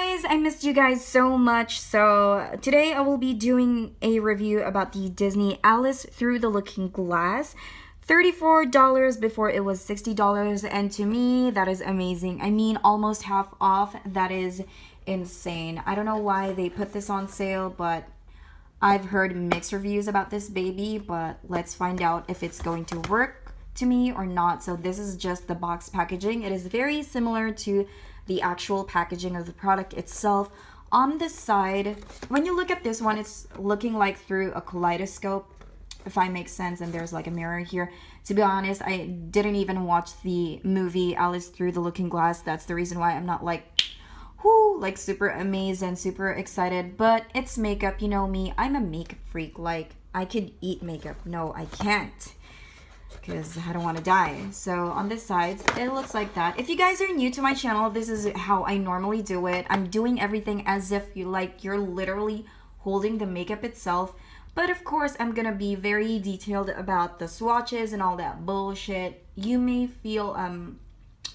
guys, I missed you guys so much. So today I will be doing a review about the Disney Alice Through the Looking Glass. $34 before it was $60, and to me that is amazing. I mean, almost half off. That is insane. I don't know why they put this on sale, but I've heard mixed reviews about this baby, but let's find out if it's going to work to me or not. So this is just the box packaging. It is very similar to the actual packaging of the product itself. On the side, when you look at this one, it's looking like through a kaleidoscope, if I make sense, and there's like a mirror here. To be honest, I didn't even watch the movie Alice Through the Looking Glass. That's the reason why I'm not like super amazed and super excited. But it's makeup, you know me, I'm a makeup freak. Like, I could eat makeup. No, I can't, because I don't want to die. So on this side, it looks like that. If you guys are new to my channel, this is how I normally do it. I'm doing everything as if you're literally holding the makeup itself. But of course, I'm gonna be very detailed about the swatches and all that bullshit. You may feel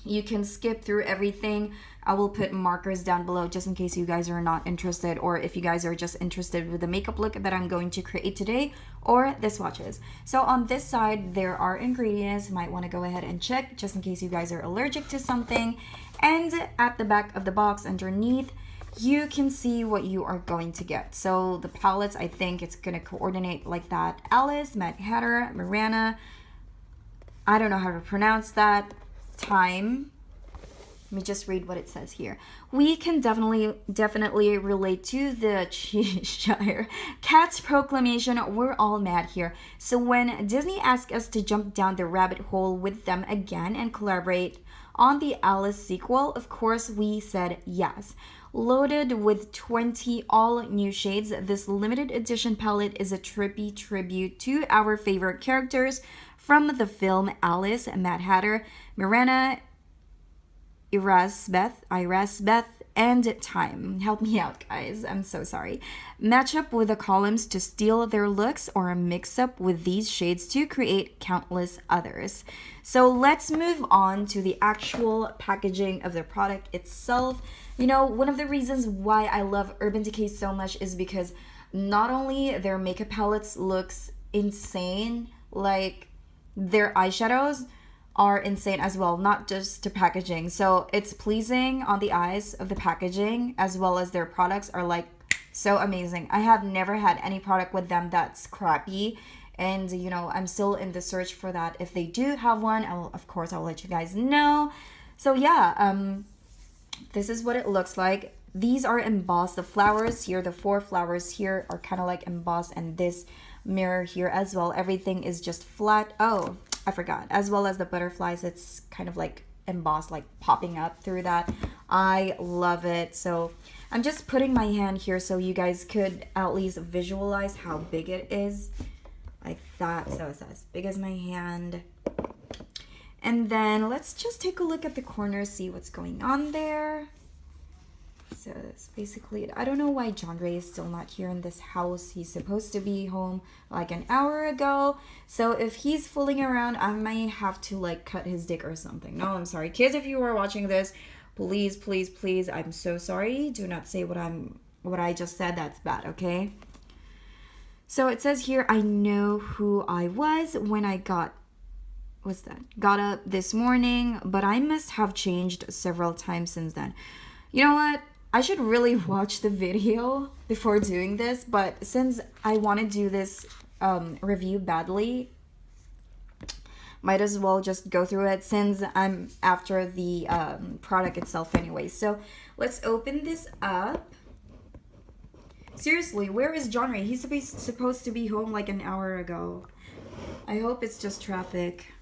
you can skip through everything. I will put markers down below just in case you guys are not interested, or if you guys are just interested with the makeup look that I'm going to create today, or the swatches. So on this side, there are ingredients. You might want to go ahead and check just in case you guys are allergic to something. And at the back of the box underneath, you can see what you are going to get. So the palettes, I think it's going to coordinate like that. Alice, Mad Hatter, Mirana, I don't know how to pronounce that, Time. Let me just read what it says here. We can definitely relate to the Cheshire Cat's proclamation, we're all mad here. So when Disney asked us to jump down the rabbit hole with them again and collaborate on the Alice sequel, of course we said yes. Loaded with 20 all new shades, this limited edition palette is a trippy tribute to our favorite characters from the film Alice, Mad Hatter, Mirana, Irasbeth, and Time. Help me out, guys. I'm so sorry. Match up with the columns to steal their looks, or mix up with these shades to create countless others. So let's move on to the actual packaging of the product itself. You know, one of the reasons why I love Urban Decay so much is because not only their makeup palettes looks insane, like their eyeshadows are insane as well, not just the packaging. So it's pleasing on the eyes of the packaging, as well as their products are like so amazing. I have never had any product with them that's crappy, and you know, I'm still in the search for that. If they do have one, of course I'll let you guys know. So yeah, this is what it looks like. These are embossed. The flowers here, the 4 flowers here are kind of like embossed, and this mirror here as well, everything is just flat. Oh, I forgot. As well as the butterflies, it's kind of like embossed, like popping up through that. I love it. So I'm just putting my hand here so you guys could at least visualize how big it is, like that. So it's as big as my hand. And then let's just take a look at the corner, see what's going on there. So that's basically it. I don't know why Jondrae is still not here in this house. He's supposed to be home like an hour ago. So if he's fooling around, I might have to like cut his dick or something. No, I'm sorry. Kids, if you are watching this, please, please, please, I'm so sorry. Do not say what I just said. That's bad, okay? So it says here, I know who I was when I got up this morning, but I must have changed several times since then. You know what? I should really watch the video before doing this, but since I want to do this review badly, might as well just go through it since I'm after the product itself anyway. So let's open this up. Seriously, where is Jondrae? He's supposed to be home like an hour ago. I hope it's just traffic.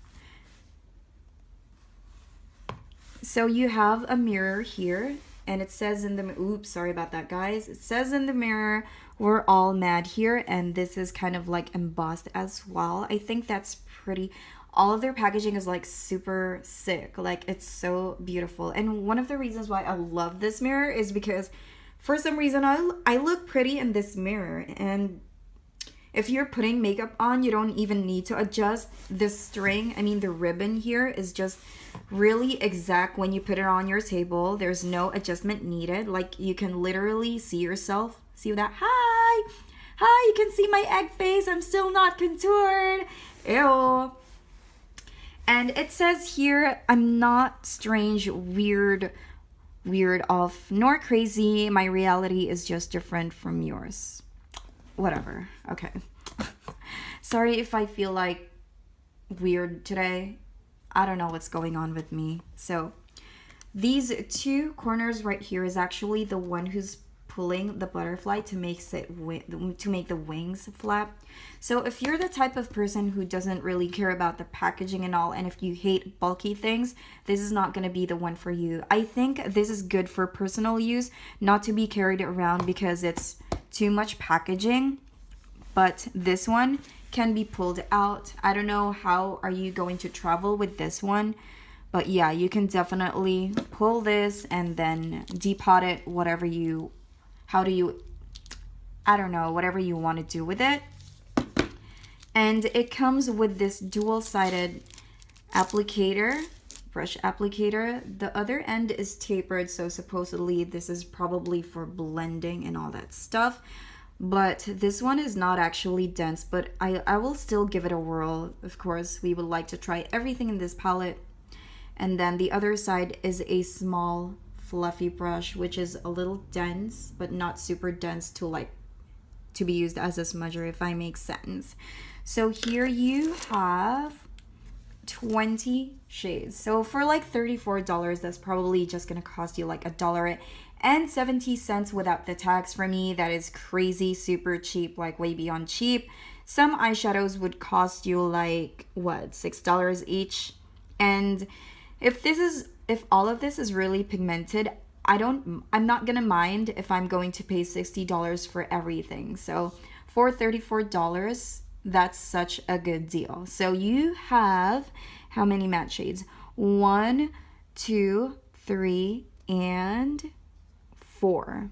So you have a mirror here, and it says in the, oops, sorry about that, guys. It says in the mirror, we're all mad here, and this is kind of like embossed as well. I think that's pretty. All of their packaging is like super sick. Like, it's so beautiful. And one of the reasons why I love this mirror is because for some reason I look pretty in this mirror, and if you're putting makeup on, you don't even need to adjust. The string, I mean the ribbon here is just really exact when you put it on your table. There's no adjustment needed. Like you can literally see yourself. See that? Hi! Hi, you can see my egg face. I'm still not contoured. Ew. And it says here, I'm not strange, weird off, nor crazy. My reality is just different from yours. Whatever. Okay. Sorry if I feel like weird today. I don't know what's going on with me. So these two corners right here is actually the one who's pulling the butterfly to make the wings flap. So if you're the type of person who doesn't really care about the packaging and all, and if you hate bulky things, this is not going to be the one for you. I think this is good for personal use, not to be carried around because it's too much packaging. But this one can be pulled out. I don't know how are you going to travel with this one, but yeah, you can definitely pull this and then depot it, whatever you whatever you want to do with it. And it comes with this dual-sided applicator, brush applicator. The other end is tapered, so supposedly this is probably for blending and all that stuff. But this one is not actually dense, but I will still give it a whirl. Of course, we would like to try everything in this palette. And then the other side is a small fluffy brush, which is a little dense, but not super dense to be used as a smudger, if I make sense. So here you have 20 shades. So for like $34, that's probably just gonna cost you like $1.70 without the tax. For me, that is crazy, super cheap, like way beyond cheap. Some eyeshadows would cost you like what, $6 each. And if all of this is really pigmented, I'm not gonna mind if I'm going to pay $60 for everything. So for $34, that's such a good deal. So you have how many matte shades? 1, 2, 3, and 4.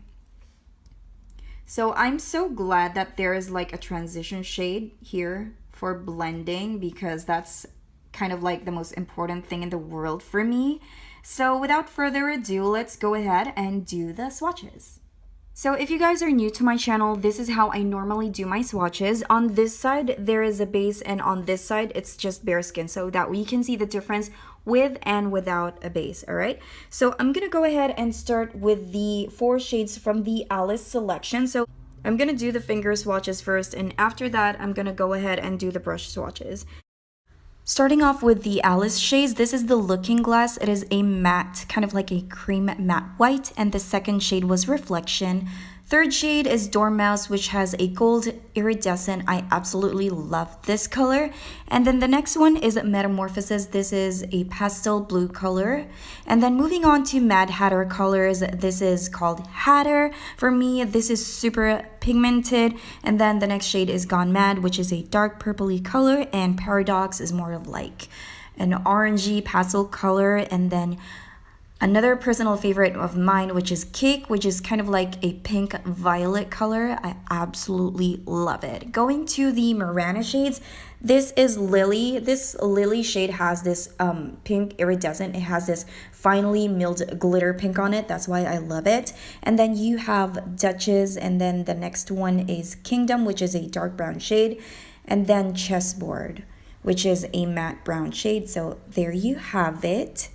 So I'm so glad that there is like a transition shade here for blending, because that's kind of like the most important thing in the world for me. So without further ado, let's go ahead and do the swatches. So if you guys are new to my channel, this is how I normally do my swatches. On this side, there is a base, and on this side, it's just bare skin, so that we can see the difference with and without a base, all right? So I'm gonna go ahead and start with the 4 shades from the Alice selection. So I'm gonna do the finger swatches first, and after that, I'm gonna go ahead and do the brush swatches. Starting off with the Alice shades, this is the Looking Glass. It is a matte, kind of like a cream matte white, and the second shade was Reflection. Third shade is Dormouse, which has a gold iridescent. I absolutely love this color. And then the next one is Metamorphosis. This is a pastel blue color. And then moving on to Mad Hatter colors, this is called Hatter. For me, this is super pigmented. And then the next shade is Gone Mad, which is a dark purpley color. And Paradox is more of like an orangey pastel color. And then another personal favorite of mine, which is Cake, which is kind of like a pink violet color. I absolutely love it. Going to the Marana shades, this is Lily. This Lily shade has this pink iridescent. It has this finely milled glitter pink on it. That's why I love it. And then you have Duchess, and then the next one is Kingdom, which is a dark brown shade. And then Chessboard, which is a matte brown shade. So there you have it.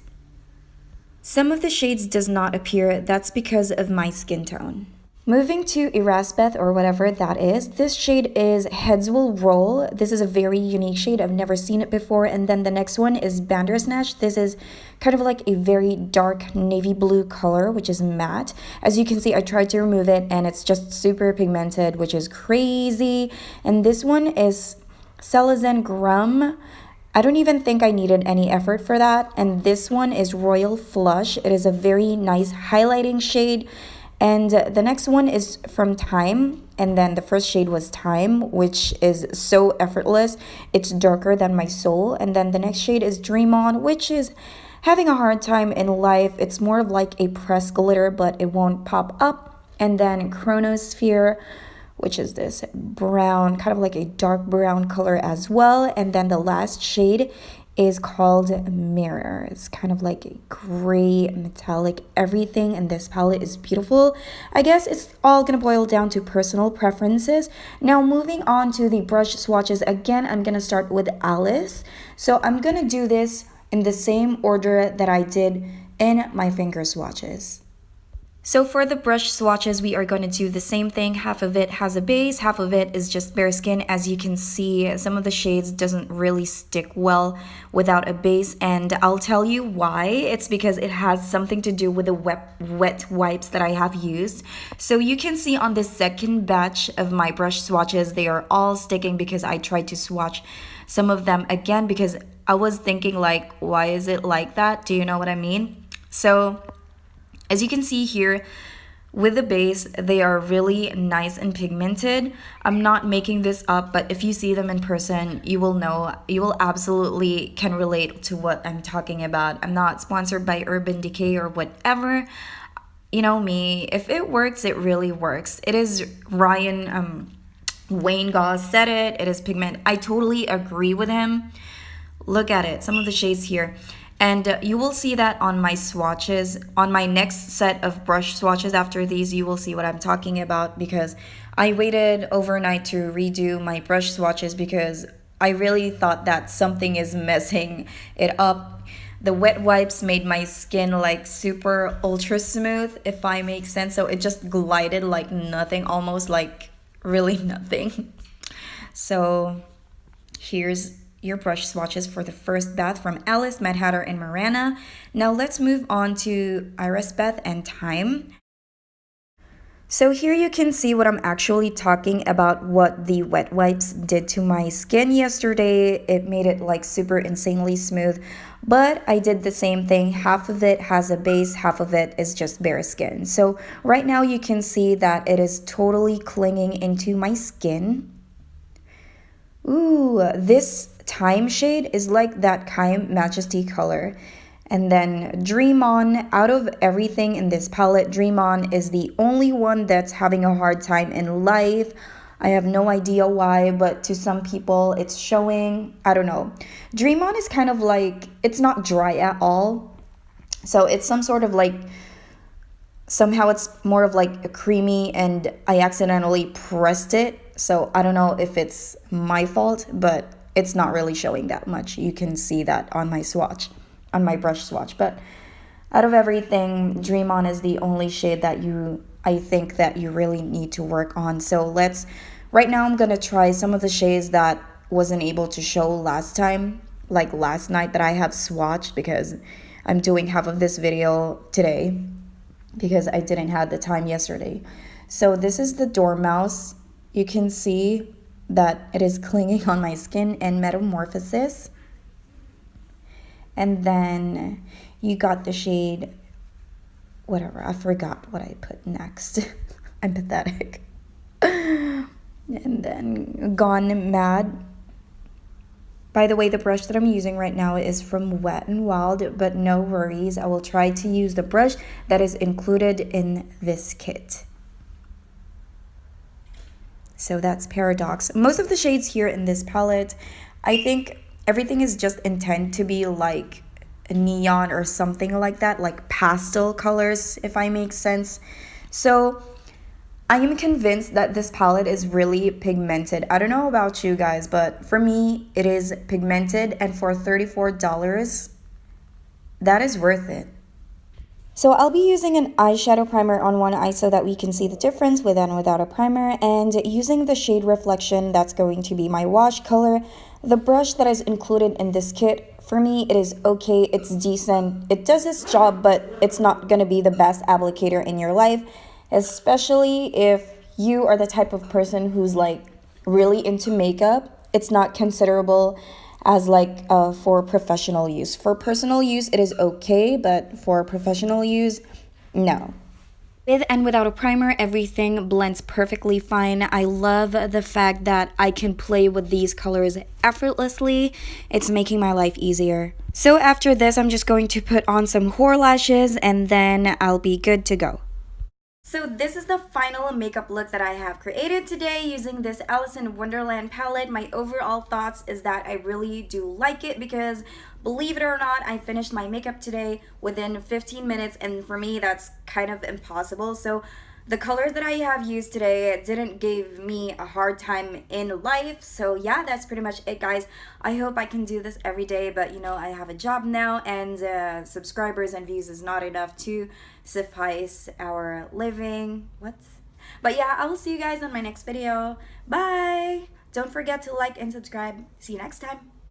Some of the shades does not appear, that's because of my skin tone. Moving to Erasbeth, or whatever that is, this shade is Heads Will Roll. This is a very unique shade, I've never seen it before. And then the next one is Bandersnatch. This is kind of like a very dark navy blue color, which is matte. As you can see, I tried to remove it and it's just super pigmented, which is crazy. And this one is Celazen Grum. I don't even think I needed any effort for that. And this one is Royal Flush. It is a very nice highlighting shade. And the next one is from Time. And then the first shade was Time, which is so effortless. It's darker than my soul. And then the next shade is Dream On, which is having a hard time in life. It's more of like a pressed glitter, but it won't pop up. And then Chronosphere, which is this brown, kind of like a dark brown color as well. And then the last shade is called Mirror. It's kind of like a gray metallic. Everything in this palette is beautiful. I guess it's all gonna boil down to personal preferences. Now moving on to the brush swatches, again I'm gonna start with Alice. So I'm gonna do this in the same order that I did in my finger swatches. So for the brush swatches, we are going to do the same thing. Half of it has a base, half of it is just bare skin. As you can see, some of the shades doesn't really stick well without a base, and I'll tell you why. It's because it has something to do with the wet wipes that I have used. So you can see on the second batch of my brush swatches, they are all sticking because I tried to swatch some of them again because I was thinking like, why is it like that? Do you know what I mean? So as you can see here, with the base, they are really nice and pigmented. I'm not making this up, but if you see them in person, you will know, you will absolutely can relate to what I'm talking about. I'm not sponsored by Urban Decay or whatever. You know me, if it works, it really works. It is Wayne Goss said it, it is pigment. I totally agree with him. Look at it, some of the shades here. And you will see that on my swatches. On my next set of brush swatches after these, you will see what I'm talking about because I waited overnight to redo my brush swatches because I really thought that something is messing it up. The wet wipes made my skin like super ultra smooth, if I make sense. So it just glided like nothing, almost like really nothing. So here's your brush swatches for the first bath from Alice, Mad Hatter, and Marana. Now let's move on to Iris Beth and Time. So here you can see what I'm actually talking about, what the wet wipes did to my skin yesterday. It made it like super insanely smooth, but I did the same thing. Half of it has a base, half of it is just bare skin. So right now you can see that it is totally clinging into my skin. Ooh, this Time shade is like that Time Majesty color. And then Dream On, out of everything in this palette, Dream On is the only one that's having a hard time in life. I have no idea why, but to some people it's showing. I don't know. Dream On is kind of like, it's not dry at all. So it's some sort of like, somehow it's more of like a creamy, and I accidentally pressed it. So I don't know if it's my fault, but it's not really showing that much. You can see that on my swatch, on my brush swatch. But out of everything, Dream On is the only shade that I think that you really need to work on. So right now I'm gonna try some of the shades that wasn't able to show last time, like last night that I have swatched, because I'm doing half of this video today because I didn't have the time yesterday. So this is the Dormouse. You can see that it is clinging on my skin, and Metamorphosis. And then you got the shade, whatever, I forgot what I put next. I'm pathetic. And then Gone Mad. By the way, the brush that I'm using right now is from Wet n Wild, but no worries, I will try to use the brush that is included in this kit. So that's Paradox. Most of the shades here in this palette, I think everything is just intended to be like neon or something like that, like pastel colors, if I make sense. So I am convinced that this palette is really pigmented. I don't know about you guys, but for me, it is pigmented, and for $34, that is worth it. So I'll be using an eyeshadow primer on one eye so that we can see the difference with and without a primer, and using the shade Reflection, that's going to be my wash color. The brush that is included in this kit, for me, it is okay, it's decent, it does its job, but it's not going to be the best applicator in your life, especially if you are the type of person who's like really into makeup. It's not considerable as like for professional use. For personal use, it is okay, but for professional use, no. With and without a primer, everything blends perfectly fine. I love the fact that I can play with these colors effortlessly. It's making my life easier. So after this, I'm just going to put on some whore lashes, and then I'll be good to go. So this is the final makeup look that I have created today using this Alice in Wonderland palette. My overall thoughts is that I really do like it because, believe it or not, I finished my makeup today within 15 minutes, and for me that's kind of impossible. So the colors that I have used today didn't give me a hard time in life. So yeah, that's pretty much it, guys. I hope I can do this every day, but you know, I have a job now, and subscribers and views is not enough to suffice our living. What? But yeah, I will see you guys on my next video. Bye! Don't forget to like and subscribe. See you next time.